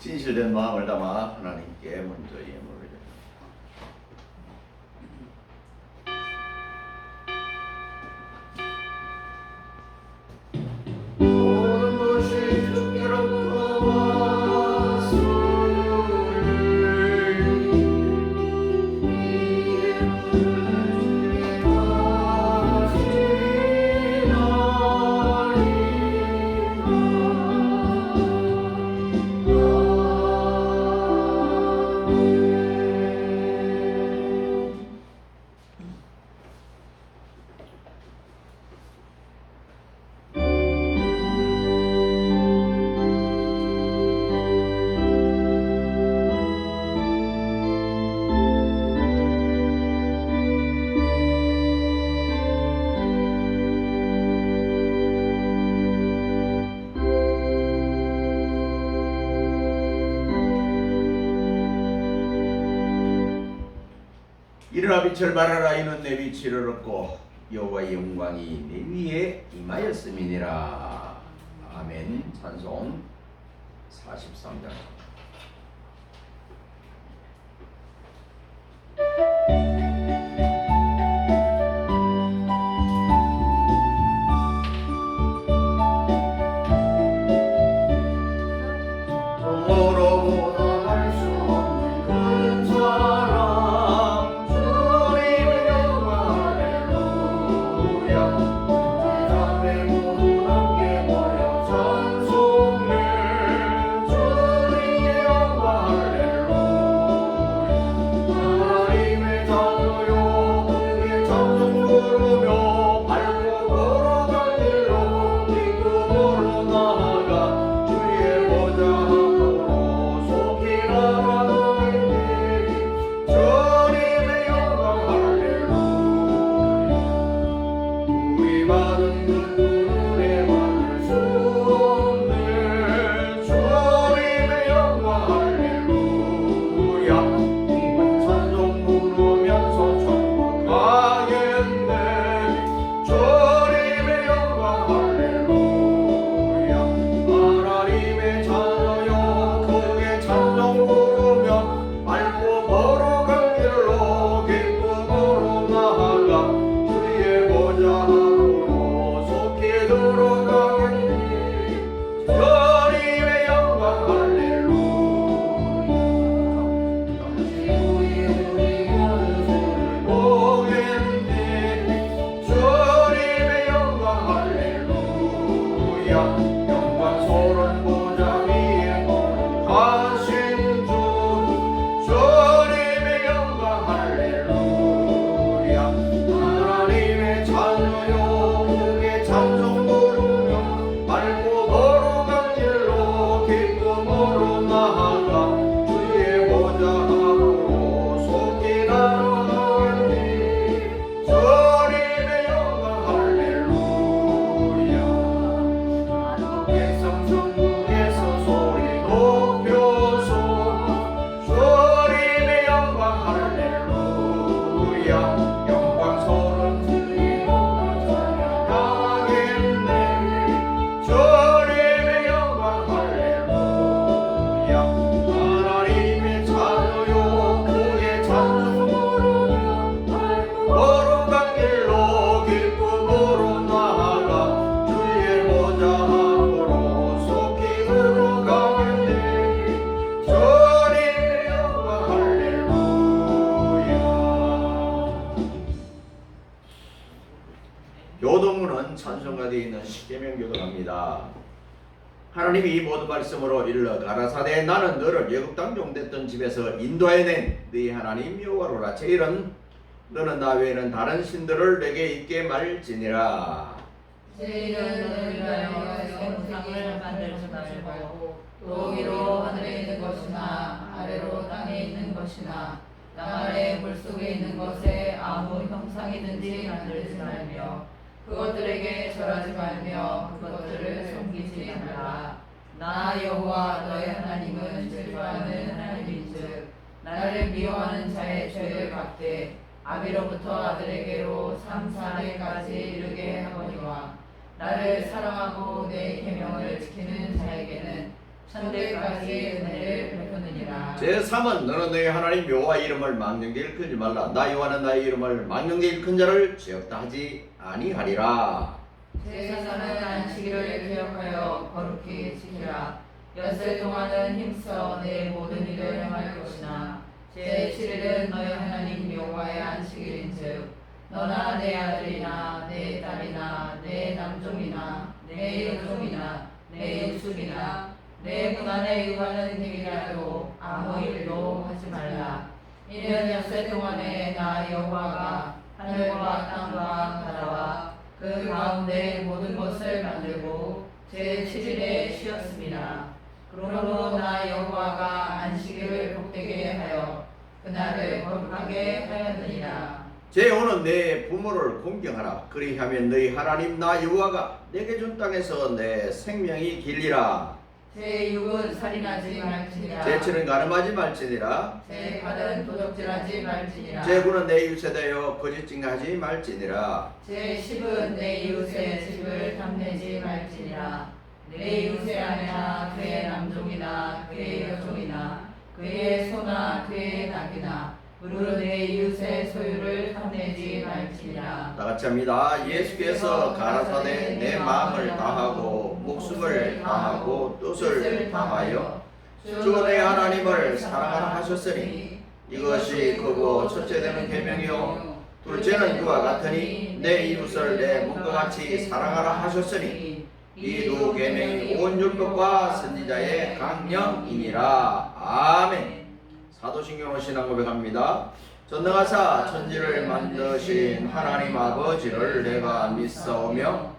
진실된 마음을 담아 하나님께 먼저 예물을 모든 것이 주께로부터 왔으니 일어나 빛을 발하라. 이는 내 빛을 얻고 여호와의 영광이 내 위에 임하였음이니라. 아멘. 찬송 43장. 교동문은 찬송가 되어 있는 십계명 교동합니다. 하나님이 모든 말씀으로 일러 가라사대 나는 너를 애굽 땅 종됐던 집에서 인도해낸 너희 하나님 여호와로라. 제1은 너는 나 외에는 다른 신들을 내게 있게 말지니라. 제1은 너를 위하여 우상을 만들지 말고 또 위로 하늘에 있는 것이나 아래로 땅에 있는 것이나 땅 아래 물속에 있는 것에 아무 형상이든지 만들지 말며 그것들에게 절하지 말며 그것들을 섬기지 말라. 나 여호와 너의 하나님은 질투하는 하나님인즉 나를 미워하는 자의 죄를 갚되 아비로부터 아들에게로 3,4대까지 이르게 하거니와 나를 사랑하고 내 계명을 지키는 자에게는 천대까지 은혜를 베푸느니라. 제3은 너는 너희 하나님 여호와의 이름을 망령되이 일컫지 말라. 나 여호와는 나의 이름을 망령되이 일컫는 자를 죄없다 하지 아니하리라. 제4는 안식일을 기억하여 거룩히 지키라. 엿새 동안은 힘써 내 모든 일을 행할 것이나 제7일은 너희 하나님 여호와의 안식일인즉 너나 내 아들이나 내 딸이나 내 남종이나 내 여종이나 내 유숙이나 내 문안에 의하는 일이라도 아무 일도 하지 말라. 이는 엿새 동안에 나 여호와가 하늘과 땅과 바다와 그 가운데 모든 것을 만들고 제7일에 쉬었습니다. 그러므로 나 여호와가 안식일을 복되게 하여 그날을 거룩하게 하였느니라. 제5는 내 부모를 공경하라. 그리하면 너희 하나님 나 여호와가 내게 준 땅에서 내 생명이 길리라. 제6은 살인하지 말지니라. 제7은 가늠하지 말지니라. 제8은 도적질하지 말지니라. 제9는 내 이웃에 대하여 거짓 증거하지 말지니라. 제10은 내 이웃의 집을 탐내지 말지니라. 내 이웃의 아내나 그의 남종이나 그의 여종이나 그의 소나 그의 낙이나 무릇 내 이웃의 소유를 탐내지 말지니라. 다 같이 합니다. 예수께서 가라사대 내 마음을 다하고 목숨을 다하고 뜻을 다하여 주 내 하나님을 사랑하라 하셨으니 이것이 크고 첫째 되는 계명이요 둘째는 그와 같으니 내 이웃을 내 몸과 같이 사랑하라 하셨으니 이 두 계명이 온 율법과 선지자의 강령이니라. 아멘. 사도신경으로 신앙 고백합니다. 전능하사 천지를 만드신 하나님 아버지를 내가 믿사오며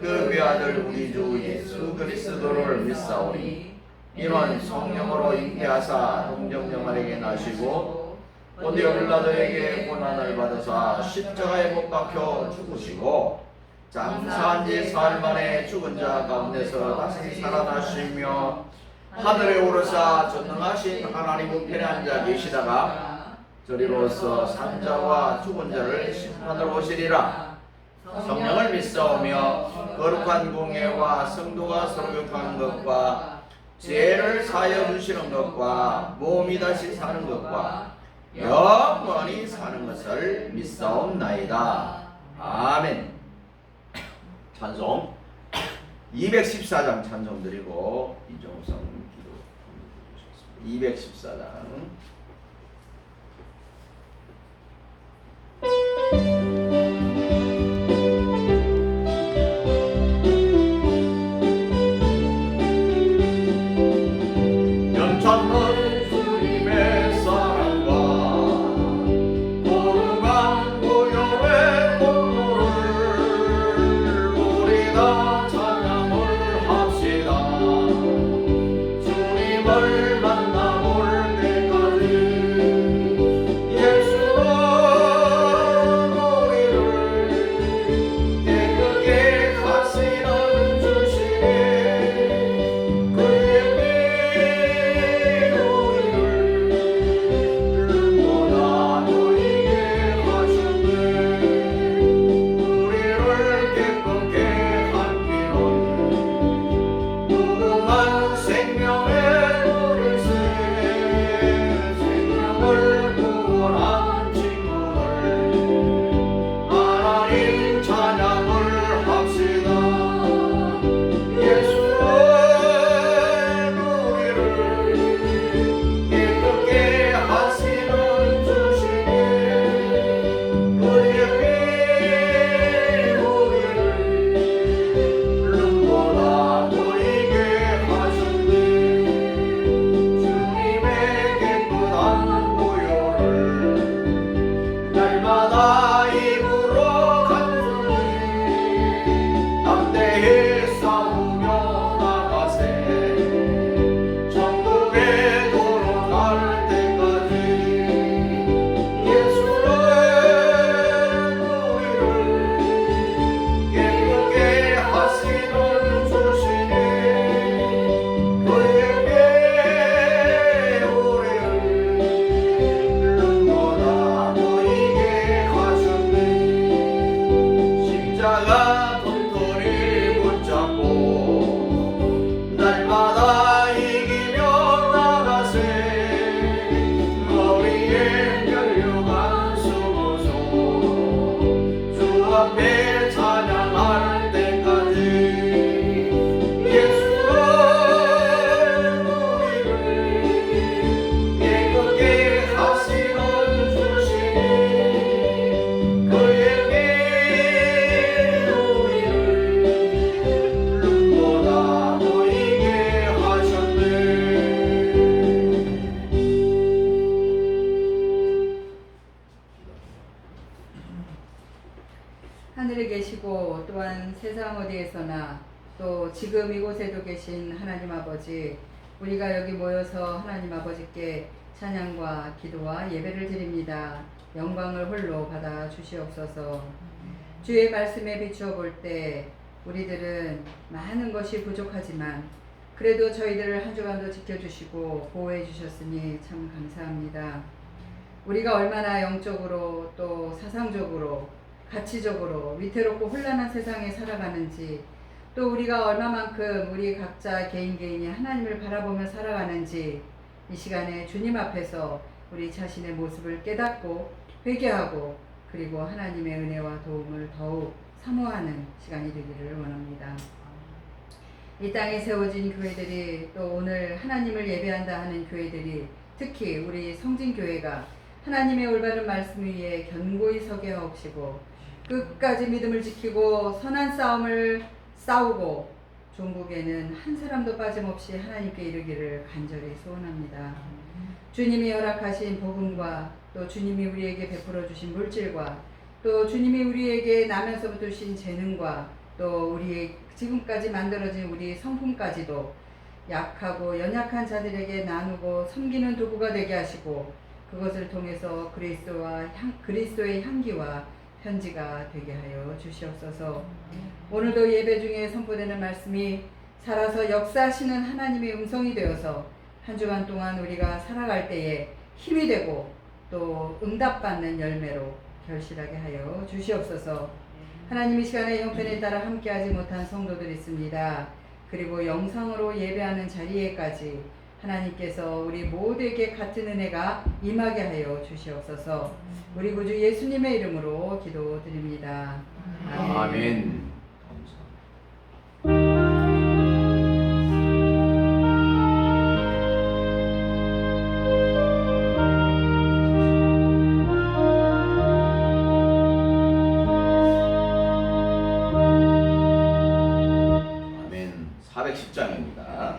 그 외아들 우리 주 예수 그리스도를 믿사오니 이는 성령으로 잉태하사 동정녀마리에게 나시고 본디오 빌라도에게 고난을 받으사 십자가에 못 박혀 죽으시고 장사한 지 사흘 만에 죽은 자 가운데서 다시 살아나시며 하늘에 오르사 전능하신 하나님 우편에 앉아 계시다가 저리로서 산자와 죽은 자를 심판하러 오시리라. 성령을 믿사오며 거룩한 공예와 성도가 서로 교통하는 것과 죄를 사하여 주시는 것과 몸이 다시 사는 것과 영원히 사는 것을 믿사옵나이다. 아멘. 찬송 214장 찬송 드리고 이종성 기도 214장 연찬는 주님의 사랑과 거룩한 보혈의 공로를 우리 다 찬양을 합시다. 주님을 만나 올 때까지 어디에서나 또 지금 이곳에도 계신 하나님 아버지, 우리가 여기 모여서 하나님 아버지께 찬양과 기도와 예배를 드립니다. 영광을 홀로 받아 주시옵소서. 주의 말씀에 비추어 볼 때 우리들은 많은 것이 부족하지만 그래도 저희들을 한 주간도 지켜주시고 보호해 주셨으니 참 감사합니다. 우리가 얼마나 영적으로 또 사상적으로 가치적으로 위태롭고 혼란한 세상에 살아가는지, 또 우리가 얼마만큼 우리 각자 개인이 하나님을 바라보며 살아가는지 이 시간에 주님 앞에서 우리 자신의 모습을 깨닫고 회개하고 그리고 하나님의 은혜와 도움을 더욱 사모하는 시간이 되기를 원합니다. 이 땅에 세워진 교회들이, 또 오늘 하나님을 예배한다 하는 교회들이, 특히 우리 성진교회가 하나님의 올바른 말씀 위에 견고히 서게 하옵시고 끝까지 믿음을 지키고 선한 싸움을 싸우고 종국에는 한 사람도 빠짐없이 하나님께 이르기를 간절히 소원합니다. 주님이 허락하신 복음과 또 주님이 우리에게 베풀어 주신 물질과 또 주님이 우리에게 나면서부터 주신 재능과 또 우리의 지금까지 만들어진 우리 성품까지도 약하고 연약한 자들에게 나누고 섬기는 도구가 되게 하시고 그것을 통해서 그리스도의 향기와 편지가 되게 하여 주시옵소서. 오늘도 예배 중에 선포되는 말씀이 살아서 역사하시는 하나님의 음성이 되어서 한 주간 동안 우리가 살아갈 때에 힘이 되고 또 응답받는 열매로 결실하게 하여 주시옵소서. 하나님, 이 시간에 형편에 따라 함께하지 못한 성도들이 있습니다. 그리고 영상으로 예배하는 자리에까지 하나님께서 우리 모두에게 같은 은혜가 임하게 하여 주시옵소서. 우리 구주 예수님의 이름으로 기도드립니다. 아멘. 아멘. 410장입니다.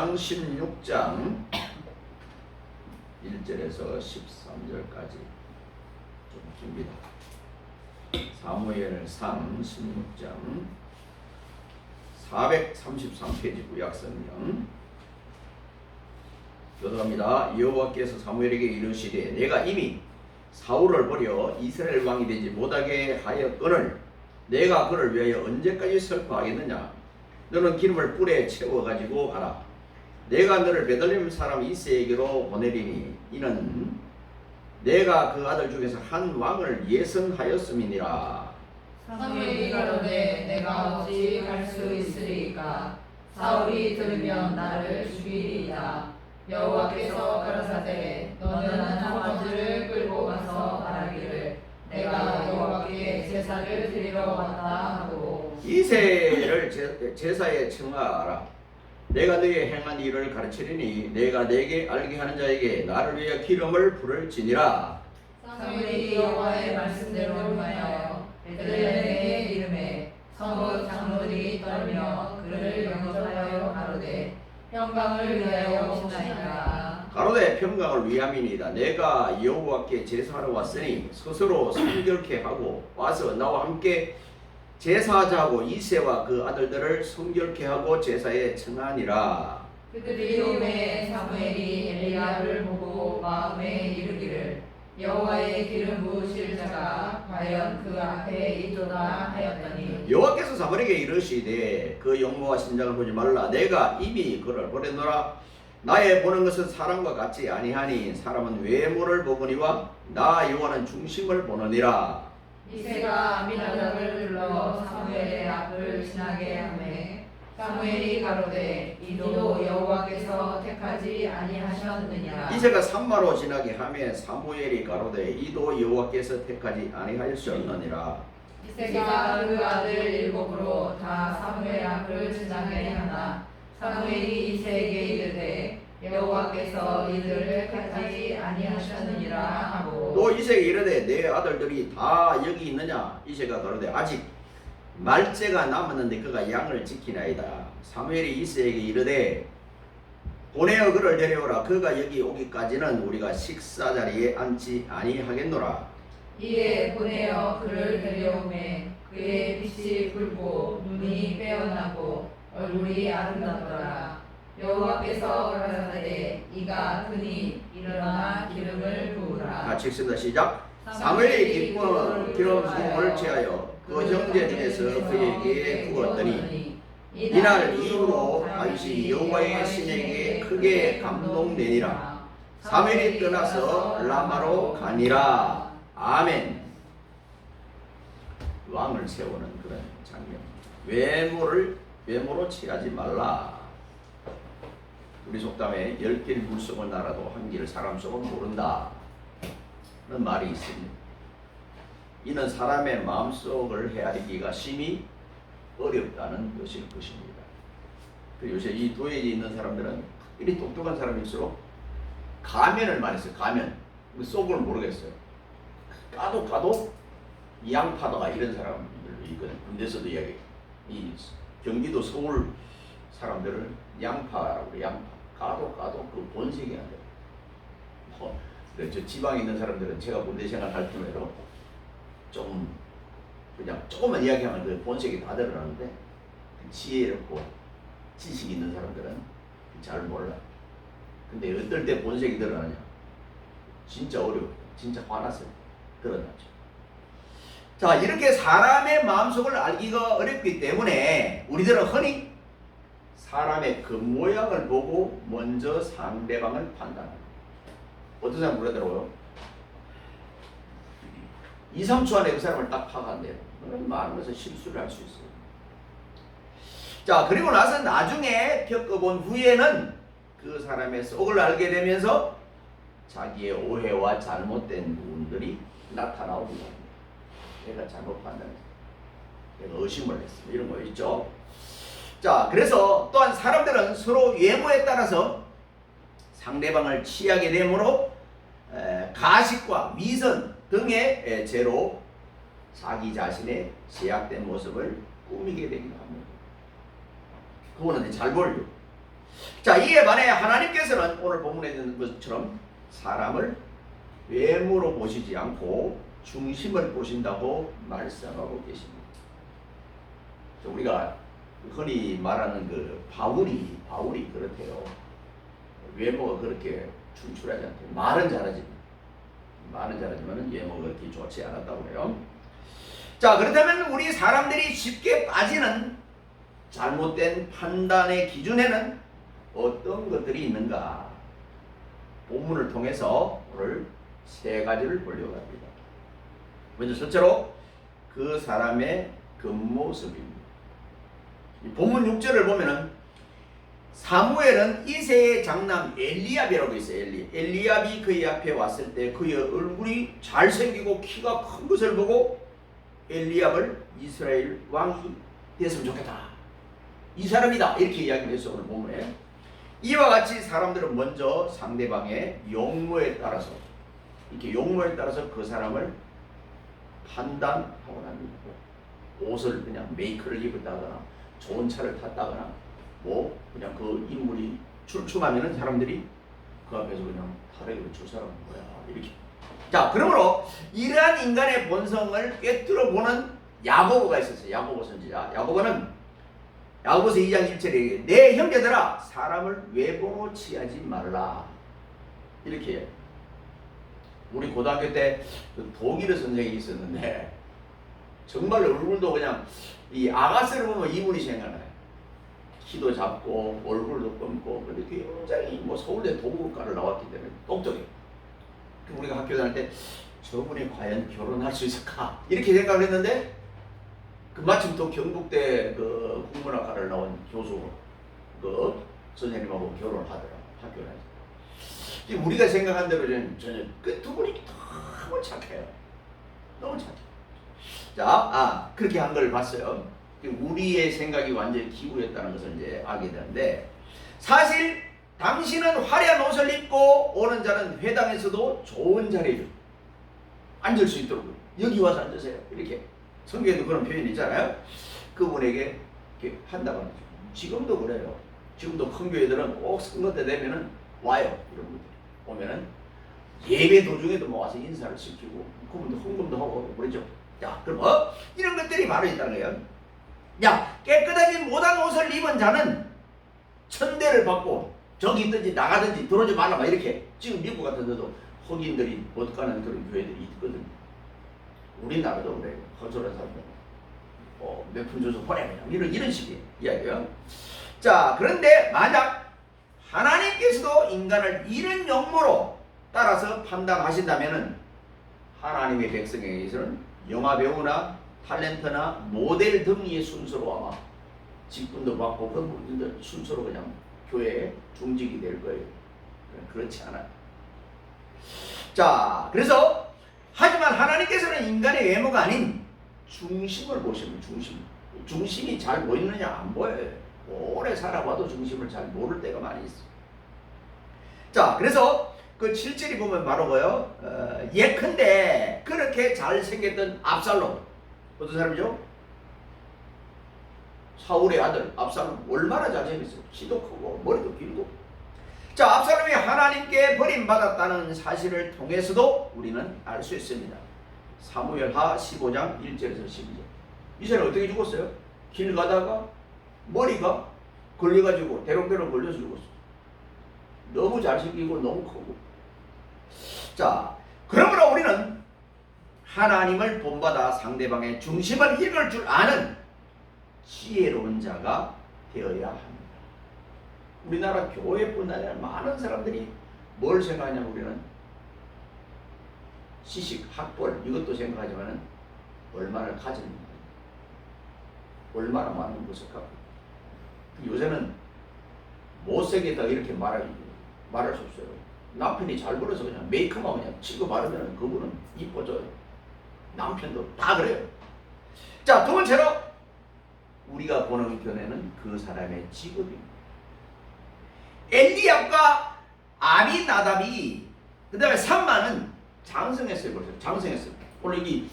사무엘상 16장 1절에서 13절까지 좀 깁니다. 사무엘상 16장 433페이지 구약성경 교도합니다. 여호와께서 사무엘에게 이르시되 내가 이미 사울을 버려 이스라엘 왕이 되지 못하게 하였거늘 내가 그를 위하여 언제까지 슬퍼하겠느냐. 너는 기름을 뿔에 채워가지고 가라. 내가 너를 베들레헴 사람 이새에게로 보내리니 이는 내가 그 아들 중에서 한 왕을 예선하였음이니라. 사무엘이 가로되 내가 어찌 갈 수 있으리까. 사울이 들으면 나를 죽이리이다. 여호와께서 가라사대 너는 아버지를 끌고 가서 말하기를 내가 여호와께 제사를 드리러 왔다 하고 이새를 제사에 청하라. 내가 너의 행한 일을 가르치리니 내가 내게 알게 하는 자에게 나를 위하여 기름을 부을지니라. 사무엘이 여호와의 말씀대로 행하여 베들레헴에 이름에 성읍 장로들이 떨며 그를 영접하여 가로되 평강을 위하여 오시나이다. 가로되 평강을 위함이니이다. 내가 여호와께 제사하러 왔으니 스스로 성결케 하고 와서 나와 함께 제사하자 하고 이새와 그 아들들을 성결케 하고 제사에 청하니라. 그들이 오매 사무엘이 엘리야를 보고 마음에 이르기를 여호와의 기름 부으실 자가 과연 그 앞에 있도다 하였더니 여호와께서 사무엘에게 이르시되 그 용모와 신장을 보지 말라. 내가 이미 그를 보내노라. 나의 보는 것은 사람과 같지 아니하니 사람은 외모를 보거니와 나 여호와는 중심을 보느니라. 이새가 아미나답을 불러 사무엘의 앞을 지나게 하매 사무엘이 가로되 이도 여호와께서 택하지 아니하셨느냐. 이새가 산마로 지나게 하며 사무엘이 가로되 이도 여호와께서 택하지 아니하셨느니라. 이새가 그 아들 일곱으로 다 사무엘 앞을 지나게 하나 사무엘이 이새에게 이르되 여호와께서 이들을 택하지 아니하셨느니라 하고 또 이새가 이르되 내 아들들이 다 여기 있느냐. 이새가 가로되 아직 말째가 남았는데 그가 양을 지키나이다. 사무엘이 이새에게 이르되 보내어 그를 데려오라. 그가 여기 오기까지는 우리가 식사 자리에 앉지 아니하겠노라. 이에 보내어 그를 데려오매 그의 빛이 붉고 눈이 빼어나고 얼굴이 아름답더라. 여호와께서 가라사대 이가 그니 일어나 기름을 부으라. 같이 읽습니다. 시작. 사무엘이 기름 부음을 취하여 그 형제 중에서 그에게 부었더니 이날 이후로 다윗이 여호와의 신에게 크게 감동되니라. 사무엘이 떠나서 라마로 가니라. 아멘. 왕을 세우는 그런 장면. 외모로 취하지 말라. 우리 속담에 10길 물속을 날아도 한 길 사람 속은 모른다 는 말이 있습니다. 이는 사람의 마음속을 헤아리기가 심히 어렵다는 것일 것입니다. 요새 이 도에 있는 사람들은 이리 똑똑한 사람일수록 가면을 많이 써요. 가면. 속을 모르겠어요. 까도 양파다가 이런 사람들도 있거든요. 군대에서도 이야기. 이 경기도 서울 사람들은 양파라고 그래요. 양파. 까도 그 본색이 안 돼요. 저 지방에 있는 사람들은 제가 군대 생활할 때에도 좀 그냥 조금만 이야기하면 그 본색이 다 드러나는데 지혜롭고 지식 있는 사람들은 잘 몰라. 근데 어떨 때 본색이 드러나냐? 진짜 어려워. 진짜 화났어요. 드러나죠. 자, 이렇게 사람의 마음속을 알기가 어렵기 때문에 우리들은 흔히 사람의 겉모양을 보고 먼저 상대방을 판단합니다. 어떤 사람 그러더라고요. 2, 3초 안에 그 사람을 딱 파악한대요. 많은 것을 실수를 할 수 있어요. 자, 그리고 나서 나중에 겪어본 후에는 그 사람의 속을 알게 되면서 자기의 오해와 잘못된 부분들이 나타나오기도 합니다. 내가 잘못 판단했어. 내가 의심을 했어. 이런 거 있죠. 자, 그래서 또한 사람들은 서로 외모에 따라서 상대방을 취하게 되므로 가식과 위선 등의 죄로 자기 자신의 제약된 모습을 꾸미게 되기도 합니다. 그거는 잘 보려고. 자, 이에 반해 하나님께서는 오늘 본문에 있는 것처럼 사람을 외모로 보시지 않고 중심을 보신다고 말씀하고 계십니다. 우리가 흔히 말하는 그 바울이 그렇대요. 외모가 그렇게 출출하지 않대요. 말은 잘하지만 외모가 그렇게 좋지 않았다고 해요. 자, 그렇다면 우리 사람들이 쉽게 빠지는 잘못된 판단의 기준에는 어떤 것들이 있는가? 본문을 통해서 오늘 세 가지를 보려고 합니다. 먼저 첫째로 그 사람의 겉모습입니다. 본문 6절을 보면은 사무엘은 이새의 장남 엘리압이라고 있어요. 엘리압이 그의 앞에 왔을 때 그의 얼굴이 잘생기고 키가 큰 것을 보고 엘리압을 이스라엘 왕이 됐으면 좋겠다. 이 사람이다. 이렇게 이야기를 했어요. 오늘 본문에. 이와 같이 사람들은 먼저 상대방의 용모에 따라서 그 사람을 판단하고 납니다. 옷을 그냥 메이크를 입었다거나 좋은 차를 탔다거나 뭐 그냥 그 인물이 출중하면은 사람들이 그 앞에서 그냥 타락으로 저 사람은 뭐야 이렇게. 자, 그러므로 이러한 인간의 본성을 꿰뚫어 보는 야고보가 있었어요. 야고보 선지자. 야고보서 2장 1절에 내 형제들아 사람을 외모로 취하지 말라 이렇게. 우리 고등학교 때 독일어 선생님이 있었는데 정말 얼굴도 그냥 이 아가씨를 보면 이분이 생각나요. 키도 작고 얼굴도 검고 근데 굉장히 뭐 서울대 도국과를 나왔기 때문에 똑똑해. 우리가 학교 다닐 때 저분이 과연 결혼할 수 있을까 이렇게 생각을 했는데 그 마침 또 경북대 그 국문학과를 나온 교수 그 선생님하고 결혼을 하더라고. 학교 다닐 때. 우리가 생각한 대로 전혀 그 두 분이 너무 착해요. 너무 착해. 자, 그렇게 한 걸 봤어요. 우리의 생각이 완전히 기울였다는 것을 이제 알게 되는데 사실 당신은 화려한 옷을 입고 오는 자는 회당에서도 좋은 자리를 앉을 수 있도록 여기 와서 앉으세요. 이렇게 성경에도 그런 표현이 있잖아요. 그분에게 이렇게 한다고 하죠. 지금도 그래요. 지금도 큰 교회들은 꼭 선거 때 되면은 와요. 이런 분들 오면은 예배 도중에도 뭐 와서 인사를 시키고 그분도 헌금도 하고 그러죠. 자, 그럼 이런 것들이 바로 있다는 거예요. 야, 깨끗하지 못한 옷을 입은 자는 천대를 받고 저기 있든지 나가든지 들어오지 말라 막 이렇게. 지금 미국 같은 데도 흑인들이 못 가는 그런 교회들이 있거든요. 우리나라도 그래요. 허술한 사람들 몇 푼 줘서 보내야 이런 식의 이야기예요. 자, 그런데 만약 하나님께서도 인간을 이런 용모로 따라서 판단하신다면은 하나님의 백성에게서는 영화배우나 탤런트나 모델 등의 순서로 아마 직분도 받고 그런 분들 순서로 그냥 교회에 중직이 될 거예요. 그렇지 않아요. 자, 그래서 하지만 하나님께서는 인간의 외모가 아닌 중심을 보시면 중심이 잘 보이느냐 안 보여요. 오래 살아봐도 중심을 잘 모를 때가 많이 있어요. 자, 그래서 그 7절이 보면 바로 뭐요? 예컨대 그렇게 잘생겼던 압살롬 어떤 사람이죠? 사울의 아들 압살롬 얼마나 잘생겼어요. 키도 크고 머리도 길고. 자, 압살롬이 하나님께 버림받았다는 사실을 통해서도 우리는 알 수 있습니다. 사무엘하 15장 1절에서 12절. 이 사람이 어떻게 죽었어요? 길 가다가 머리가 걸려가지고 대롱대롱 걸려서 죽었어요. 너무 잘생기고 너무 크고. 자, 그러므로 우리는 하나님을 본받아 상대방의 중심을 읽을 줄 아는 지혜로운 자가 되어야 합니다. 우리나라 교회뿐 아니라 많은 사람들이 뭘 생각하냐면 우리는 시식, 학벌 이것도 생각하지만 얼마나 가졌는가, 얼마나 많은 것을 갖고. 요새는 못생겼다 이렇게 말할 수 없어요. 남편이 잘 벌어서 그냥 메이크업만 그냥 치고 바르면 그분은 이뻐져요. 남편도 다 그래요. 자, 두 번째로 우리가 보는 견해는 그 사람의 직업입니다. 엘리압과 아비나답이 그 다음에 삼마는 장성했어요. 벌써 장성했어요. 오늘 여기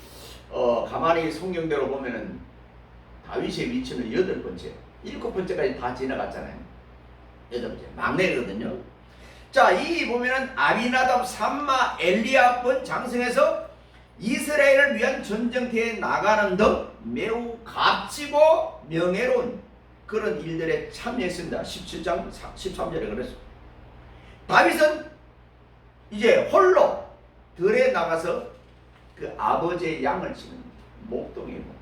가만히 성경대로 보면은 다윗의 위치는 8번째, 7번째까지 다 지나갔잖아요. 여덟째 막내거든요. 자, 이 보면은 아비나답, 삼마, 엘리압은 장성해서 이스라엘을 위한 전쟁터에 나가는 등 매우 값지고 명예로운 그런 일들에 참여했습니다. 17장 13절에 그랬습니다. 다윗은 이제 홀로 들에 나가서 그 아버지의 양을 치는 목동이고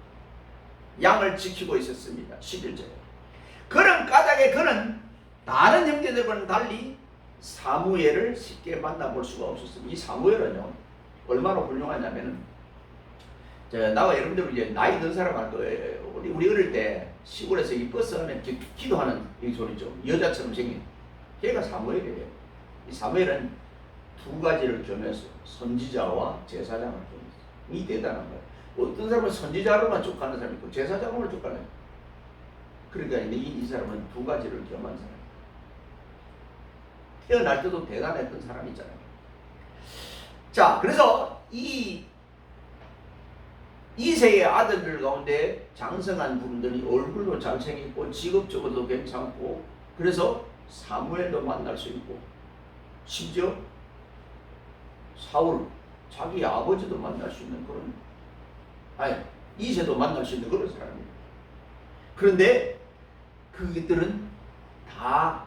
양을 지키고 있었습니다. 11절에. 그런 까닭에 그는 다른 형제들과는 달리 사무엘을 쉽게 만나볼 수가 없었습니다. 이 사무엘은요 얼마나 훌륭하냐면은 나와 여러분들 이제 나이 든 사람 할 거예요. 우리 어릴 때 시골에서 이 버스 안에 기도하는 이 소리죠. 여자처럼 생긴 걔가 사무엘이에요. 이 사무엘은 두 가지를 겸해서 선지자와 제사장을 겸했어요. 이 대단한 거예요. 어떤 사람은 선지자로만 쭉 가는 사람이 있고 제사장으로 쭉 가는 거예요. 그러니까 이 사람은 두 가지를 겸한 사람이에요. 태어날 때도 대단했던 사람이잖아요. 자, 그래서 이세의 아들들 가운데 장성한 분들이 얼굴도 잘생겼고 직업적으로도 괜찮고 그래서 사무엘도 만날 수 있고 심지어 사울 자기 아버지도 만날 수 있는 그런 이세도 만날 수 있는 그런 사람입니다. 그런데 그들은 다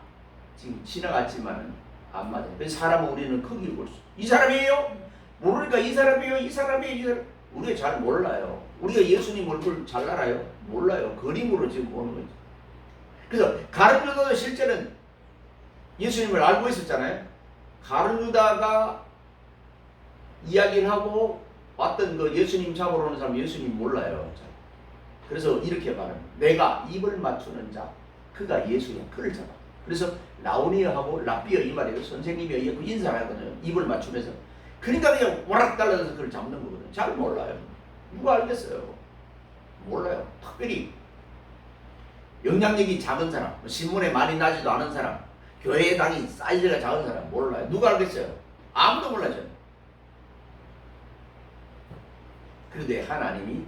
지금 지나갔지만은 안 맞아요. 그래서 사람은 우리는 크게 볼 수. 이 사람이에요? 모르니까 이 사람이에요. 이 사람이에요. 이 사람. 우리가 잘 몰라요. 우리가 예수님 얼굴 잘 알아요? 몰라요. 그림으로 지금 보는 거죠. 그래서 가룟 유다도 실제는 예수님을 알고 있었잖아요. 가룟 유다가 이야기를 하고 왔던 그 예수님 잡으러 오는 사람 예수님 몰라요. 그래서 이렇게 말합니다. 내가 입을 맞추는 자 그가 예수야. 그를 잡아. 그래서 라오니어하고 라비어 이 말이에요. 선생님이 그 인사를 하거든요. 입을 맞추면서. 그러니까 그냥 와락 달라져서 그걸 잡는 거거든요. 잘 몰라요. 누가 알겠어요? 몰라요. 특별히 영향력이 작은 사람, 신문에 많이 나지도 않은 사람, 교회의 당이 사이즈가 작은 사람 몰라요. 누가 알겠어요? 아무도 몰라요. 그런데 하나님이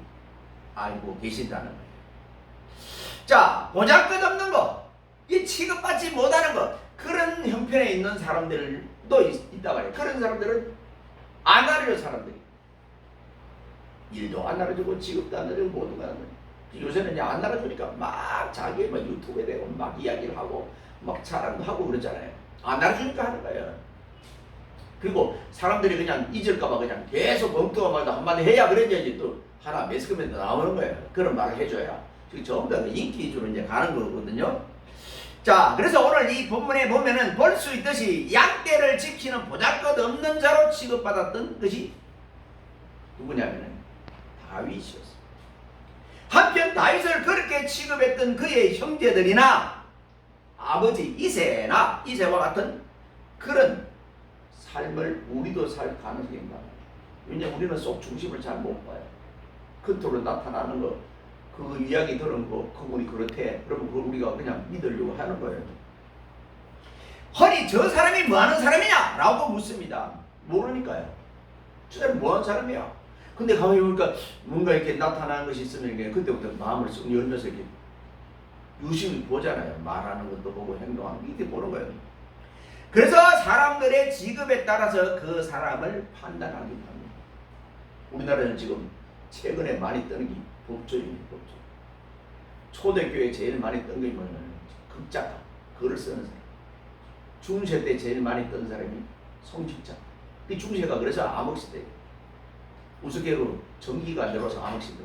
알고 계신다는 거예요. 자, 보잘것없는 거, 이 취급받지 못하는 거, 그런 형편에 있는 사람들도 있단 말이에요. 그런 사람들은 안 알아요. 사람들이 일도 안 알아주고 직업도 안 알아주고 모든 거 안 알아주고 요새는 이제 안 알아주니까 막 자기 막 유튜브에 대고 막 이야기를 하고 막 자랑도 하고 그러잖아요. 안 알아주니까 하는 거예요. 그리고 사람들이 그냥 잊을까봐 그냥 계속 엉뚱한 말도 한마디 해야 그랬는지 또 하나 매스컴에도 나오는 거예요. 그런 말을 해줘야 전부 다 인기 위주로 이제 가는 거거든요. 자, 그래서 오늘 이 본문에 보면은 볼 수 있듯이 양떼를 지키는 보잘것없는 자로 취급받았던 것이 누구냐면은 다윗이었습니다. 한편 다윗을 그렇게 취급했던 그의 형제들이나 아버지 이세와 같은 그런 삶을 우리도 살 가능성이 있다. 왜냐하면 우리는 속 중심을 잘 못 봐요. 겉으로 나타나는 거, 그 이야기 들은 거, 그분이 그렇대. 그러면 그걸 우리가 그냥 믿으려고 하는 거예요. 허니 저 사람이 뭐하는 사람이냐? 라고 묻습니다. 모르니까요. 저 사람이 뭐하는 사람이야? 근데 가만히 보니까 뭔가 이렇게 나타나는 것이 있으면 그때부터 마음을 쑥 열면서 이렇게 유심히 보잖아요. 말하는 것도 보고 행동하는 거 이렇게 보는 거예요. 그래서 사람들의 직업에 따라서 그 사람을 판단하기 합니다. 우리나라는 지금 최근에 많이 뜨는 게 법조인입니다. 법조. 초대교회에 제일 많이 뜬 게 뭐냐면 극작가, 글을 쓰는 사람. 중세 때 제일 많이 뜬 사람이 성직자. 그 중세가 그래서 암흑시대. 우스개로 전기가 안 들어와서 암흑시대.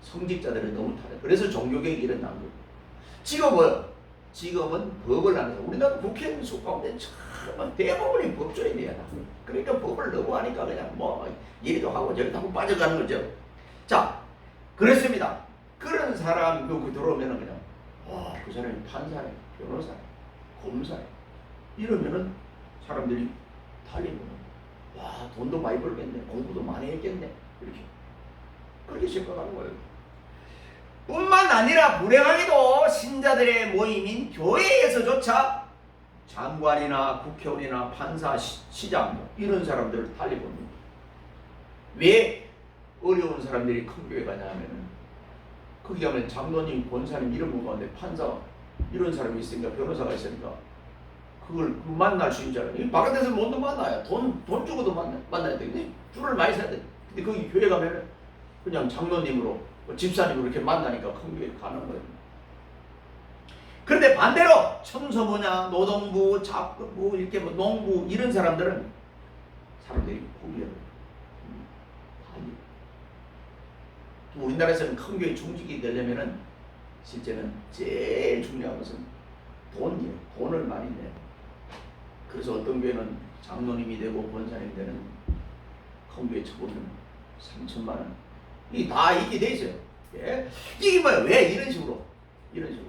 성직자들은 너무 타래. 그래서 종교개혁이 일어난 거예요. 지금은 법을 하는 거예요. 우리나라 국회의원 수 가운데 참 대부분이 법조인이야. 그러니까 법을 너무 하니까 그냥 뭐 이리도 하고 저리도 하고 빠져가는 거죠. 자, 그렇습니다. 그런 사람 그 들어오면은 그냥 그 사람이 판사네, 변호사네, 검사네 이러면은 사람들이 달리는 와 돈도 많이 벌겠네, 공부도 많이 했겠네 이렇게 그렇게 생각하는 거예요. 뿐만 아니라 불행하게도 신자들의 모임인 교회에서조차 장관이나 국회의원이나 판사, 시장 이런 사람들을 달리봅니다. 왜 어려운 사람들이 큰 교회 가냐면은 거기 가면 장로님, 권사님 이런 분 가운데 판사 이런 사람이 있으니까 변호사가 있으니까 그걸 만날 수 있는 사람이 바깥에서 못 만나요. 돈 주고도 만나야 되겠네. 줄을 많이 서야 돼. 근데 거기 교회 가면은 그냥 장로님으로 집사님으로 이렇게 만나니까 큰 교회 가는 거예요. 그런데 반대로 청소부냐 노동부 작업부 이렇게 뭐 농부 이런 사람들은 사람들이 포기해요. 우리나라에서는 큰 교회 중직이 되려면은 실제는 제일 중요한 것은 돈이에요. 돈을 많이 내요. 그래서 어떤 교회는 장로님이 되고 권사님이 되는 큰 교회 쳐보면 3천만 원. 이게 다 있게 돼 있어요. 예? 이게 뭐야? 왜 이런 식으로? 이런 식으로.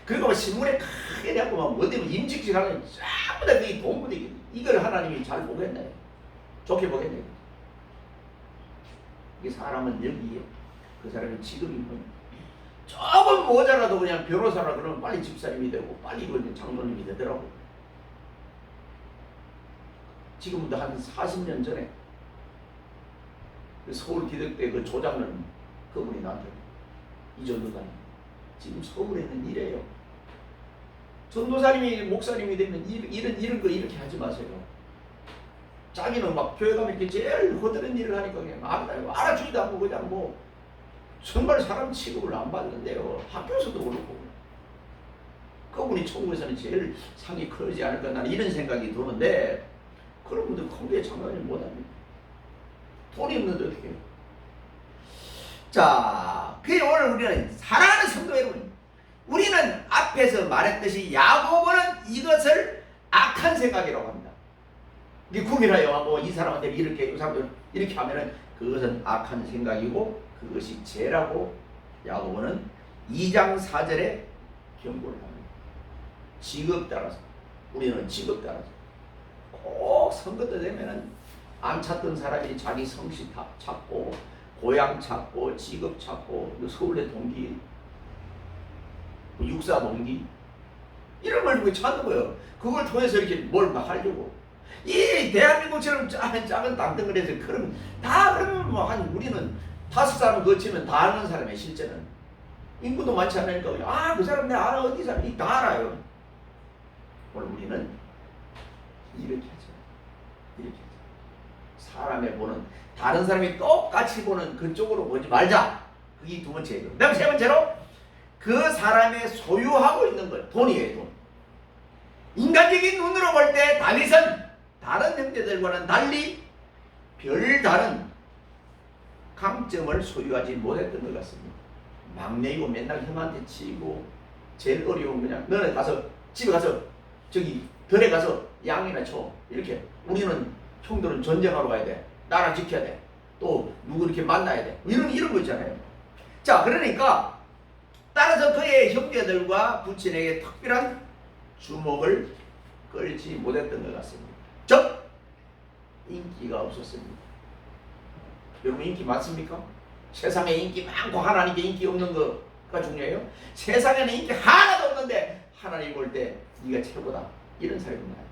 그리고 뭐 신문에 크게 내고 막 어디 뭐 임직질 하는 전부 다 그게 돈 부대기. 이걸 하나님이 잘 보겠나요? 좋게 보겠나요? 이게 사람은 여기에 그 사람의 직업이 뭐냐? 조금 모자라도 그냥 변호사라 그러면 빨리 집사님이 되고 빨리 장로님이 되더라고. 지금부터 한 40년 전에 그 서울 기독대 그 조장로님 그분이 나한테 이전도사님 지금 서울에는 이래요. 전도사님이 목사님이 되면 이런 거 이렇게 하지 마세요. 자기는 막 교회 가면 이렇게 제일 허드렛 일을 하니까 그냥 알아주지도 않고 그냥 뭐 정말 사람 취급을 안 받는데요. 학교에서도 그렇고. 그분이 천국에서는 제일 상이 크지 않을까 나는 이런 생각이 드는데 그런 분들 큰 교회 장관이 못합니다. 돈이 없는데 어떻게 해요? 자, 그게 오늘 우리는 사랑하는 성도 여러분, 우리는 앞에서 말했듯이 야고보는 이것을 악한 생각이라고 합니다. 이게 구별하여 뭐 이 사람한테 이렇게 이 사람들 이렇게 하면은 그것은 악한 생각이고 그것이 죄라고 야고보는 2장 4절에 경고를 합니다. 직업 따라서 우리는 직업 따라서 꼭 선거 때 되면은 안 찾던 사람이 자기 성씨 찾고 고향 찾고 직업 찾고 서울대 동기 육사 동기 이런 걸 찾는 거예요. 그걸 통해서 이렇게 뭘 하려고 이 대한민국처럼 작은 땅덩어리에서 그러면 다 그러면 뭐 한 우리는 5사람 거치면 다 아는 사람이에요. 실제는 인구도 많지 않으니까 그 사람 내가 알아 어디 사람 다 알아요. 오늘 우리는 이렇게 하죠. 이렇게 하죠. 사람의 보는 다른 사람이 똑같이 보는 그쪽으로 보지 말자. 그게 두 번째예요. 그다음 세 번째로 그 사람의 소유하고 있는 것 돈이에요. 돈. 인간적인 눈으로 볼 때 다윗은 다른 형제들과는 달리 별다른 강점을 소유하지 못했던 것 같습니다. 막내이고 맨날 형한테 치고 제일 어려운 그냥 너네 가서 집에 가서 저기 들에 가서 양이나 쳐 이렇게 우리는 형들은 전쟁하러 가야 돼. 나라 지켜야 돼. 또 누구 이렇게 만나야 돼. 이런 거 있잖아요. 자, 그러니까 따라서 그의 형제들과 부친에게 특별한 주목을 끌지 못했던 것 같습니다. 즉 인기가 없었습니다. 여러분 인기 많습니까? 세상에 인기 많고 하나님께 인기 없는 거가 중요해요? 세상에는 인기 하나도 없는데 하나님 볼 때 네가 최고다 이런 사람이 많아요.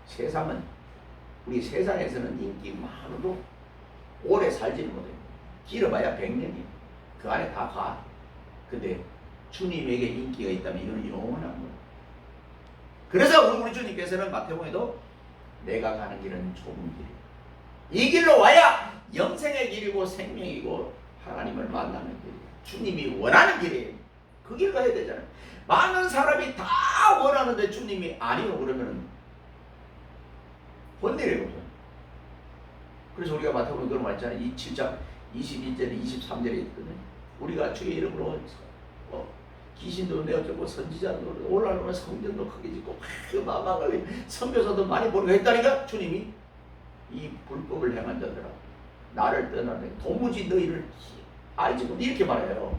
세상은 우리 세상에서는 인기 많아도 오래 살지는 못해요. 길어봐야 100년이에요. 그 안에 다 가. 근데 주님에게 인기가 있다면 이건 영원한 거예요. 그래서 우리 주님께서는 마태복음에도 내가 가는 길은 좁은 길이에요. 이 길로 와야 영생의 길이고 생명이고 하나님을 만나는 길이에요. 주님이 원하는 길이에요. 그 길 가야 되잖아요. 많은 사람이 다 원하는데 주님이 아니요 그러면 혼내려고. 그래서 우리가 마태복음 그런 말 있잖아요. 이 7장 22절에 23절에 있거든요. 우리가 주의 이름으로 귀신도 내어주고 선지자도 올라오면 성전도 크게 짓고 마마가 선교사도 많이 보내고 했다니까 주님이 이 불법을 행한 자들아 나를 떠나네 도무지 너희를 알지 못 이렇게 말해요.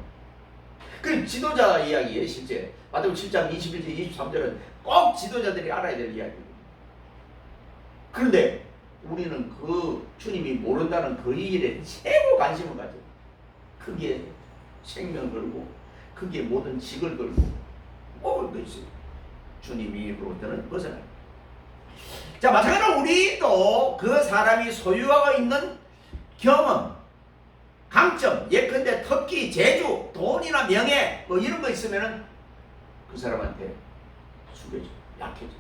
그 지도자 이야기예요. 실제 마태복음 7장 21절 23절은 꼭 지도자들이 알아야 될 이야기예요. 그런데 우리는 그 주님이 모른다는 그 일에 최고 관심을 가져요. 그게 생명을 걸고 그게 모든 직을 걸고 먹을 것이 주님으로부터는 벗어나요. 자, 마찬가지로 우리도 그 사람이 소유하고 있는 경험, 강점, 예컨대 특기, 재주, 돈이나 명예 뭐 이런 거 있으면은 그 사람한테 숙여줘. 약해져.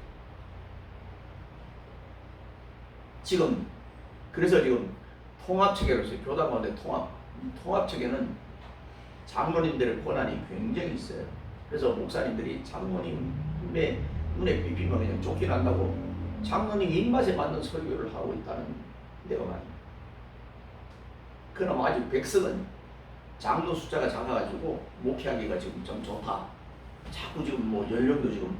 지금 그래서 지금 통합체계로서 교단 가운데 통합체계는 장로님들의 권한이 굉장히 있어요. 그래서 목사님들이 장로님의 눈에 삐삐면 그냥 쫓겨난다고 장로님 입맛에 맞는 설교를 하고 있다는 데가 말입니다. 그나마 아직 백성은 장로 숫자가 작아가지고 목회하기가 지금 좀 좋다. 자꾸 지금 뭐 연령도 지금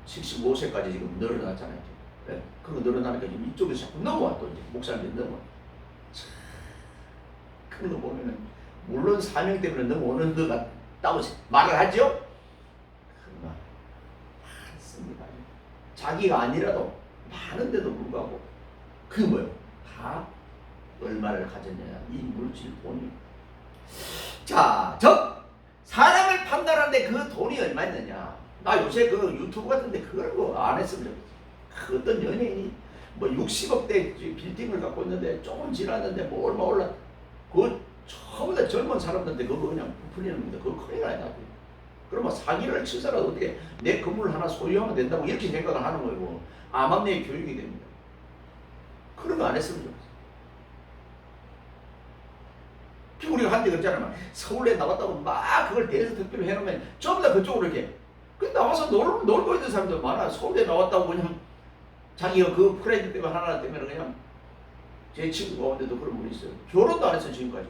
75세까지 지금 늘어났잖아요. 네? 그거 늘어나니까 지금 이쪽에서 자꾸 넘어와 또 이제 목사님들이 넘어와. 그런 거 보면은 물론 사명 때문에 넘어오는 것 같다고 말을 하죠. 그러나 많습니다. 자기가 아니라도 많은데도 불구하고 그게 뭐예요? 다 얼마를 가졌느냐 이 물질 돈이. 자, 즉 사람을 판단하는데 그 돈이 얼마 있느냐. 나 요새 그 유튜브 같은데 그런 거 안 했으면 그 어떤 연예인이 뭐 60억대 빌딩을 갖고 있는데 조금 지났는데 뭐 얼마 올라 그 처음 다 젊은 사람들한테 그거 그냥 부풀리는 건데 그거 큰일 나요. 그러면 사기를 치더라도 어떻게 내 건물 하나 소유하면 된다고 이렇게 생각을 하는 거고 암암리의 교육이 됩니다. 그런 거 안 했으면 좋겠어. 우리가 한때 그랬잖아요. 서울에 나왔다고 막 그걸 대에서 특별히 해놓으면 전부 다 그쪽으로 이렇게 그 나와서 놀고 있는 사람들 많아. 서울에 나왔다고 그냥 자기가 그 프렌드 때문에 하나 때문에 그냥 제 친구 가운데도 그런 분이 있어요. 결혼도 안 했어요 지금까지.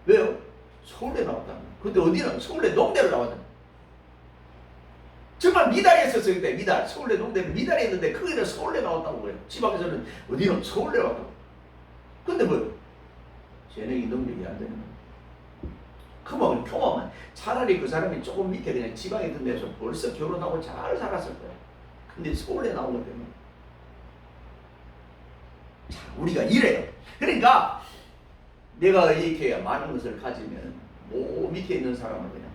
왜요? 서울에 나왔다는. 근데 어디는 서울에 농대를 나왔잖아. 정말 미달에 있었어요 그때. 미달 서울에 농대를 미달에 있는데 거기는 서울에 나왔다고 그래요. 지방에서는 어디는 서울에 나왔다고. 근데 뭐요? 재능이 능력이 안 되는 거예요. 그만 평화만. 차라리 그 사람이 조금 밑에 그냥 지방에 있던 데서 벌써 결혼하고 잘 살았을 거야. 근데 서울에 나온 것 때문에. 자, 우리가 이래요. 그러니까 내가 이렇게 많은 것을 가지면 밑에 있는 사람은 그냥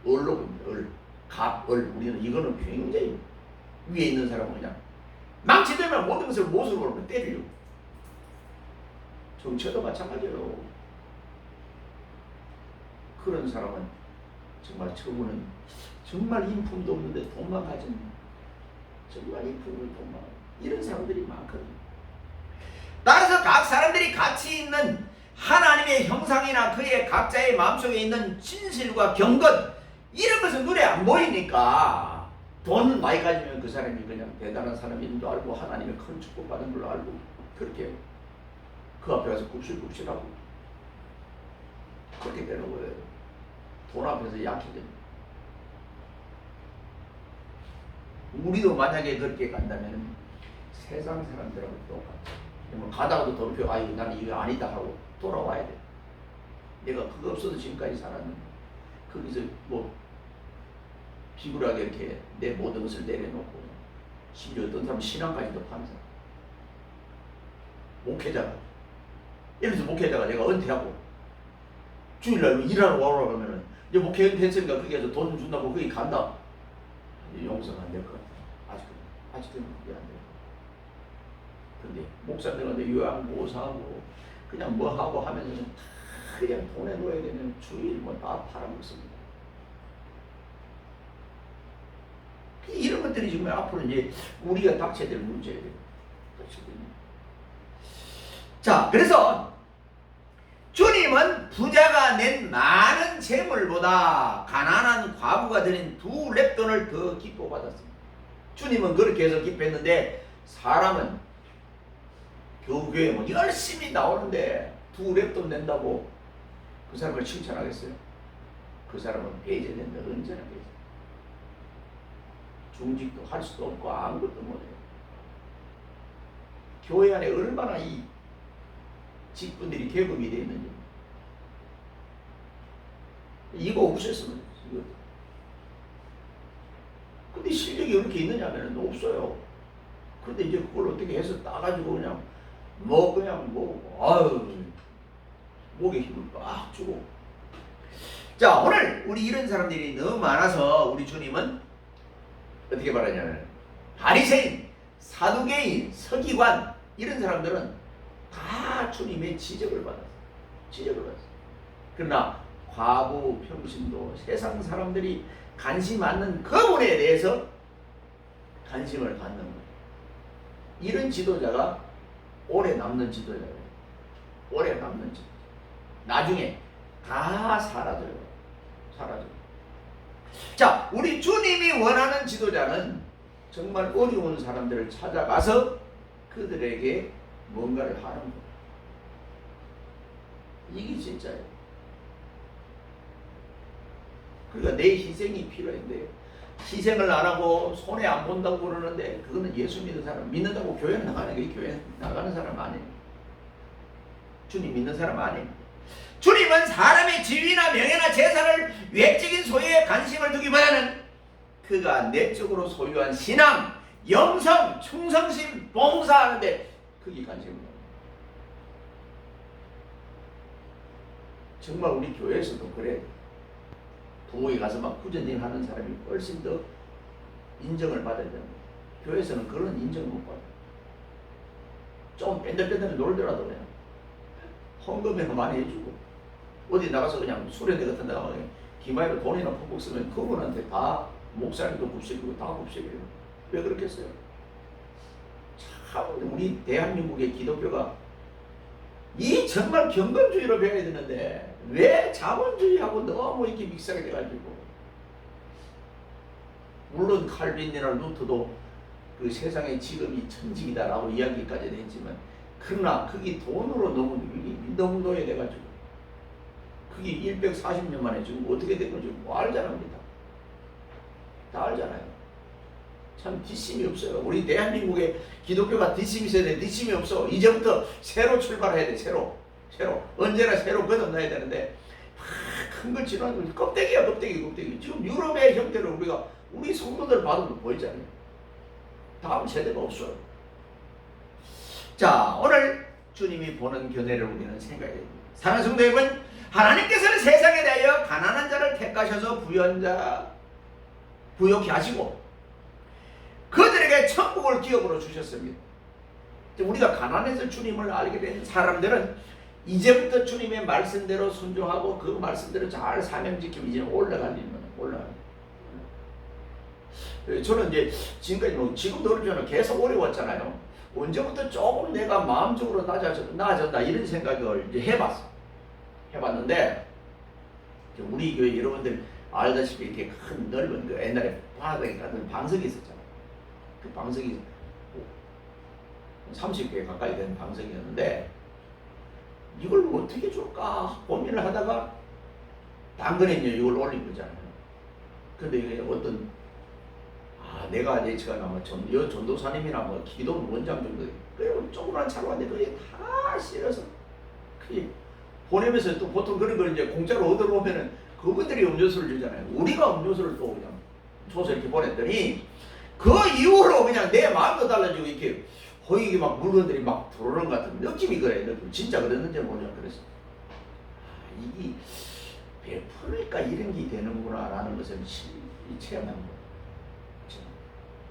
얼로 봅니다. 갑을. 우리는 이거는 굉장히 위에 있는 사람은 그냥 망치되면 모든 것을 못으로 보면 때리려고. 정치도 마찬가지로 그런 사람은 정말 저분은 정말 인품도 없는데 돈만 가진 정말 인품을 돈만 이런 사람들이 많거든요. 따라서 각 사람들이 가치 있는 하나님의 형상이나 그의 각자의 마음속에 있는 진실과 경건 이런 것은 눈에 안 보이니까 돈 많이 가지면 그 사람이 그냥 대단한 사람인 줄 알고 하나님의 큰 축복받은 걸로 알고 그렇게 그 앞에 가서 굽실굽실하고 그렇게 되는 거예요. 돈 앞에서 약해집니다. 우리도 만약에 그렇게 간다면 세상 사람들하고 똑같아. 가다가도 돌이켜 아유 나는 이거 아니다 하고 돌아와야 돼. 내가 그거 없어도 지금까지 살았는데 거기서 뭐 비굴하게 이렇게 내 모든 것을 내려놓고 심지어 어떤 사람은 신앙까지도 파는 사람. 목회자가 예를 들어서 목회자가 내가 은퇴하고 주일날 일하러 와라 그러면은 이제 목회 은퇴했으니까 거기에서 돈 준다고 거기 간다. 용서가 안 될 것 같아. 아직은 그게 안 돼. 근데 목사들한테 요양보호사하고 그냥 뭐 하고 하면서는 그냥 돈에 넣어야 되는 주일 뭐 다 팔아먹습니다. 이런 것들이 지금 앞으로 이제 우리가 닥쳐야 될 문제예요. 자, 그래서 주님은 부자가 낸 많은 재물보다 가난한 과부가 드린 2렙돈을 더 기뻐받았습니다. 주님은 그렇게 해서 기뻐했는데 사람은 교회에 뭐 열심히 나오는데 2렙돈 낸다고 그 사람을 칭찬하겠어요? 그 사람은 배제된다. 언제나 배제. 중직도 할 수도 없고 아무것도 못해요. 교회 안에 얼마나 이 직분들이 계급이 되어 있는지 이거 없었으면 이거. 근데 실력이 그렇게 있느냐면 없어요. 근데 이제 그걸 어떻게 해서 따가지고 그냥 아유 목에 힘을 빡 주고. 자, 오늘 우리 이런 사람들이 너무 많아서 우리 주님은 어떻게 말하냐면 바리새인, 사두개인, 서기관 이런 사람들은 다 주님의 지적을 받았어요. 지적을 받았어요. 그러나 과부, 평신도 세상 사람들이 관심 않는 그분에 대해서 관심을 갖는 거예요. 이런 지도자가 오래 남는 지도자예요. 오래 남는 지도자. 나중에 다 사라져요. 사라져요. 자, 우리 주님이 원하는 지도자는 정말 어려운 사람들을 찾아가서 그들에게 뭔가를 하는 거예요. 이게 진짜예요. 그러니까 내 희생이 필요한데 희생을 안 하고 손해 안 본다고 그러는데 그거는 예수 믿는 사람, 믿는다고 교회 나가는 게 교회 나가는 사람 아니에요. 주님 믿는 사람 아니에요. 주님은 사람의 지위나 명예나 재산을 외적인 소유에 관심을 두기보다는 그가 내적으로 소유한 신앙, 영성, 충성심, 봉사하는데 그게 관심을 가요. 정말 우리 교회에서도 그래. 부모에 가서 막 구전일 하는 사람이 훨씬 더 인정을 받아야 됩니다. 교회에서는 그런 인정을 못 받아요. 좀 뺀들뺀들 놀더라도 그냥 헌금이나 많이 해주고 어디 나가서 그냥 수련회 같은 데 나가면 기마이로 돈이나 푹푹 쓰면 그분한테 다 목사님도 굽색이고 다 굽색이에요. 왜 그렇겠어요? 참 우리 대한민국의 기독교가 이 정말 경건주의로 배워야 되는데 왜 자본주의하고 너무 이렇게 믹스하게 돼가지고 물론 칼빈이나 루터도 그 세상의 직업이 천직이다라고 이야기까지 했지만 그러나 그게 돈으로 너무 노예돼가지고 그게 140년 만에 지금 어떻게 된 건지 뭐 알잖아요. 다 알잖아요. 참 뒷심이 없어요. 우리 대한민국의 기독교가 뒷심이 있어야 돼. 뒷심이 없어. 이제부터 새로 출발해야 돼. 새로 언제나 새로 거듭나야 되는데 큰 걸 지나는 껍데기야. 껍데기. 지금 유럽의 형태를 우리 성도들 봐도 보이잖아요. 다음 세대가 없어요. 자, 오늘 주님이 보는 견해를 우리는 생각해야 됩니다. 사랑하는 성도 여러분, 하나님께서는 세상에 대하여 가난한 자를 택하셔서 부욕케 하시고 그들에게 천국을 기업으로 주셨습니다. 우리가 가난해서 주님을 알게 된 사람들은 이제부터 주님의 말씀대로 순종하고 그 말씀대로 잘 사명 지키면 이제 올라갈 일만 올라가요. 저는 이제 지금까지 지금도 그렇잖아요. 계속 어려웠잖아요. 언제부터 조금 내가 마음적으로 나아졌다 이런 생각을 이제 해봤는데 우리 교회 여러분들 알다시피 이렇게 큰 넓은 그 옛날에 바닥에 같은 방석이 있었잖아요. 그 방석이 30개 가까이 되는 방석이었는데 이걸 어떻게 줄까 고민을 하다가 당근에 이걸 올린 거잖아요. 근데 이게 내가 제가 아마 전도사님이나 뭐 기도 원장 정도 그리고 조그만 차로 왔는데 그게 다 실어서 그게 보내면서 또 보통 그런 걸 이제 공짜로 얻어 오면은 그분들이 음료수를 주잖아요. 우리가 음료수를 또 그냥 줘서 이렇게 보냈더니 그 이후로 그냥 내 마음도 달라지고 이렇게 거기 막 물건들이 막 들어오는 것 같은 느낌이 그래. 느낌. 진짜 그랬는지 모르겠어. 그래서 이게 베푸니까 이런 게 되는구나 라는 것을 체험한 거예요.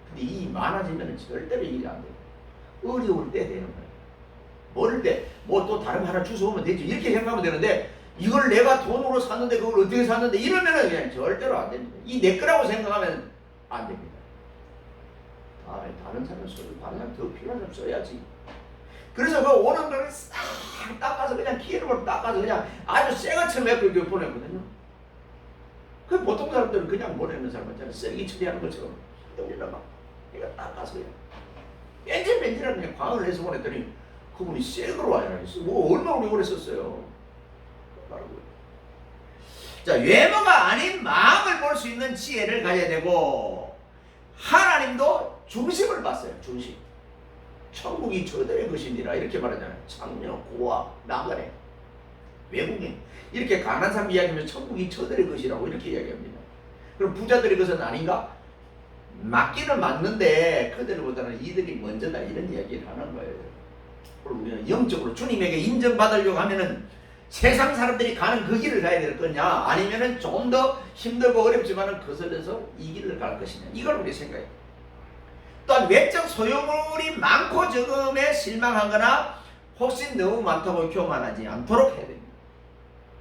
근데 이 많아지면 절대로 일이 안 돼요. 어려울 때 되는 거예요. 모를 때 뭐 또 다른 하나 주워오면 되지 이렇게 생각하면 되는데 이걸 내가 돈으로 샀는데 그걸 어떻게 샀는데 이러면은 그냥 절대로 안 됩니다. 이 내 거라고 생각하면 안 됩니다. 다른 사람 써도 다른 사람 더 필요한 사람 써야지. 그래서 그 오는 걸 싹 닦아서 그냥 기름으로 닦아서 그냥 아주 새것처럼 이렇게 보내거든요. 그 보통 사람들은 그냥 보내는 사람 있잖아요. 쓰레기 처리하는 것처럼 여기다 막 내가 닦아서 그냥 뺀질뺀질하게 그냥 광을 해서 보냈더니 그분이 새 거로 와요. 뭐 얼마 오래 썼어요. 자, 외모가 아닌 마음을 볼 수 있는 지혜를 가져야 되고 하나님도 중심을 봤어요. 중심. 천국이 저들의 것이니라 이렇게 말하잖아요. 창녀, 고아, 나그네, 외국인 이렇게 가난한 사람 이야기하면 천국이 저들의 것이라고 이렇게 이야기합니다. 그럼 부자들의 것은 아닌가? 맞기는 맞는데 그들보다는 이들이 먼저다 이런 이야기를 하는 거예요. 그럼 우리는 영적으로 주님에게 인정받으려고 하면은 세상 사람들이 가는 그 길을 가야 될 거냐 아니면은 좀 더 힘들고 어렵지만은 거슬려서 이 길을 갈 것이냐 이걸 우리 생각해요. 또한 외적 소유물이 많고 적음에 실망하거나 혹시 너무 많다고 교만하지 않도록 해야 됩니다.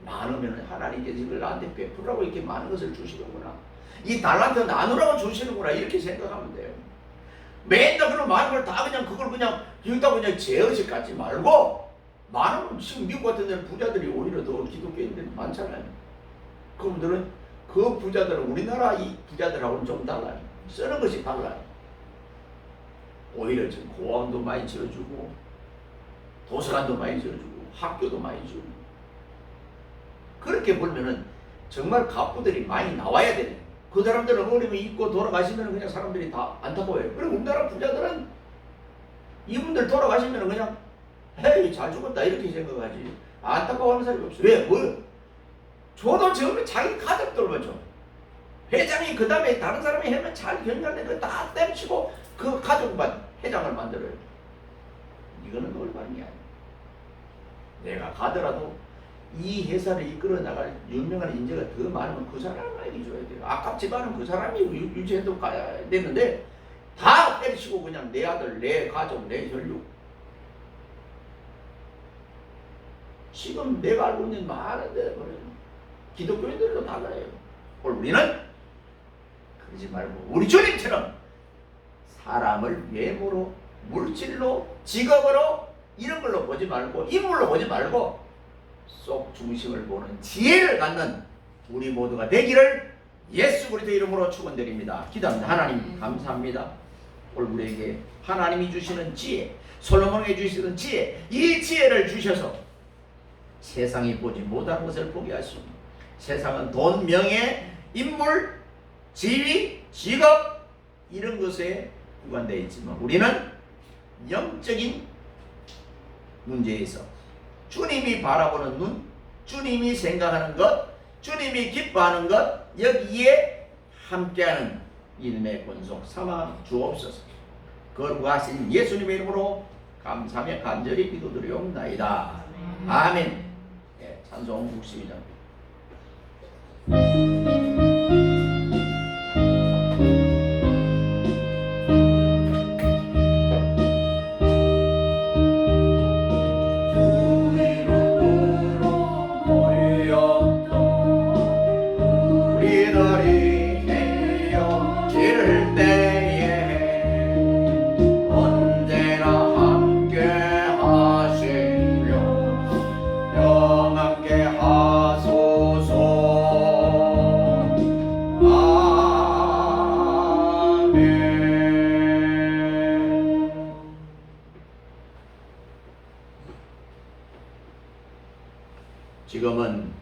많으면 하나님께서 이걸 나한테 베풀라고 이렇게 많은 것을 주시는구나. 이 달란트 나누라고 주시는구나 이렇게 생각하면 돼요. 맨날 그런 많은 걸 다 그냥 그걸 그냥 여기다 그냥 제어식 갖지 말고, 많은 지금 미국 같은 데는 부자들이 오히려 더 기독교인들이 많잖아요. 그분들은 그 부자들은 우리나라 이 부자들하고는 좀 달라요. 쓰는 것이 달라요. 오히려 지금 고아원도 많이 지어주고 도서관도 많이 지어주고 학교도 많이 지어주고, 그렇게 보면은 정말 갑부들이 많이 나와야 되네. 그 사람들은 어려면 입고 돌아가시면 그냥 사람들이 다 안타까워요. 그리고 우리나라 부자들은 이분들 돌아가시면 그냥 헤이 잘 죽었다 이렇게 생각하지 안타까워하는 사람이 없어요. 왜? 뭐 줘도 처음에 자기 가족들만 줘. 회장이 그 다음에 다른 사람이 하면 잘 견뎌내 그다 땜치고 그 가족만 회장을 만들어요. 이거는 올바른 게 아니야. 내가 가더라도 이 회사를 이끌어 나갈 유명한 인재가 더 많으면 그 사람에게 줘야 돼요. 아깝지만은 그 사람이 유지해도 가야 되는데 다 때리시고 그냥 내 아들, 내 가족, 내 혈육. 지금 내가 알고 있는 많은 데 기독교인들도 달라요. 우리는 그러지 말고 우리 주님처럼 사람을 외모로, 물질로, 직업으로 이런 걸로 보지 말고 인물로 보지 말고 속 중심을 보는 지혜를 갖는 우리 모두가 되기를 예수 그리스도 이름으로 축원드립니다. 기도합니다. 하나님 감사합니다. 오늘 우리에게 하나님이 주시는 지혜, 솔로몬에게 주시는 지혜, 이 지혜를 주셔서 세상이 보지 못하는 것을 보게 하시고, 세상은 돈, 명예, 인물, 지위, 직업 이런 것에 구간되어 있지만 우리는 영적인 문제에서 주님이 바라보는 눈, 주님이 생각하는 것, 주님이 기뻐하는 것, 여기에 함께하는 이름의 권속 삼아 주옵소서. 거룩하신 예수님의 이름으로 감사하며 간절히 기도드리옵나이다. 아멘. 네, 찬송 62장. 지금은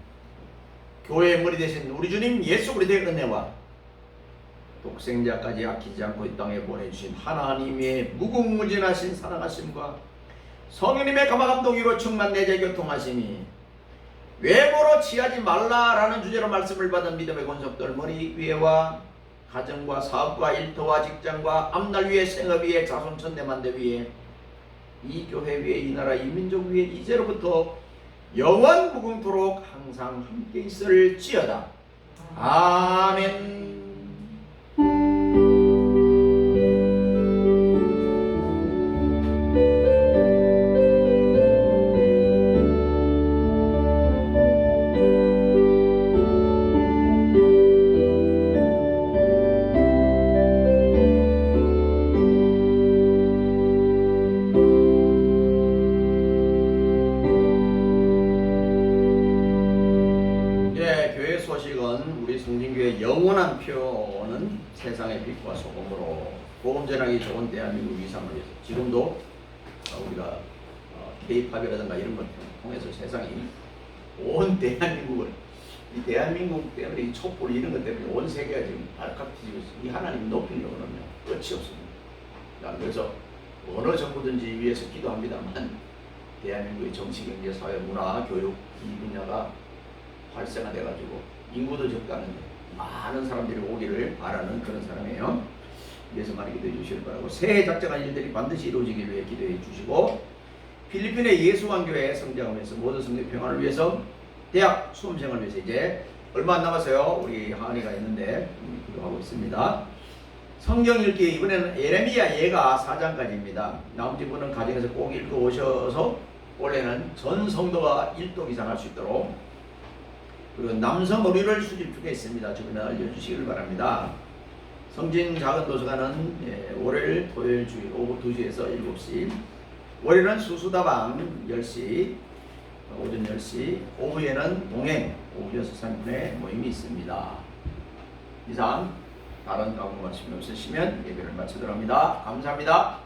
교회의 머리 되신 우리 주님 예수 그리스도의 은혜와 독생자까지 아끼지 않고 이 땅에 보내주신 하나님의 무궁무진하신 사랑하심과 성령님의 감화감동으로 충만 내재 교통하심이 외모로 취하지 말라라는 주제로 말씀을 받은 믿음의 권속들 머리 위에와 가정과 사업과 일터와 직장과 앞날 위에 생업 위에 자손 천대만대 위에 이 교회 위에 이 나라 이 민족 위에 이제로부터 영원 무궁토록 항상 함께 있을지어다. 아멘. 영원한 표는 세상의 빛과 소금으로 복음 전하기 좋은 대한민국 위상을 위해서 지금도 우리가 K-팝이라든가 이런 것 통해서 세상이 온 대한민국을 이 대한민국 때문에 이 촛불 이런 것 때문에 온 세계가 지금 발칵 뒤지고 있어요. 이 하나님 높이려고 하면 끝이 없습니다. 그래서 어느 정부든지 위해서 기도합니다만 대한민국의 정치, 경제, 사회, 문화, 교육 이 분야가 활성화돼가지고 인구도 적다는데 많은 사람들이 오기를 바라는 그런 사람이에요. 그래서 많이 기도해 주시길 바라고 새해 작정한 일들이 반드시 이루어지기 위해 기도해 주시고 필리핀의 예수왕교회 성장하면서 모든 성도의 평안을 위해서 대학 수험생을 위해서 이제 얼마 안 남았어요. 우리 하은이가 있는데 기도하고 있습니다. 성경 읽기 이번에는 예레미야 예가 4장까지입니다. 나머지 분은 가정에서 꼭 읽어 오셔서 원래는 전 성도가 1독 이상 할 수 있도록 그리고 남성 의류를 수집 중에 있습니다. 주변에 알려주시길 바랍니다. 성진 작은 도서관은 월요일, 토요일, 주일 오후 2시에서 7시, 월요일은 수수다방 10시, 오전 10시, 오후에는 동행 오후 6시 30분에 모임이 있습니다. 이상 다른 강의 말씀이 없으시면 예배를 마치도록 합니다. 감사합니다.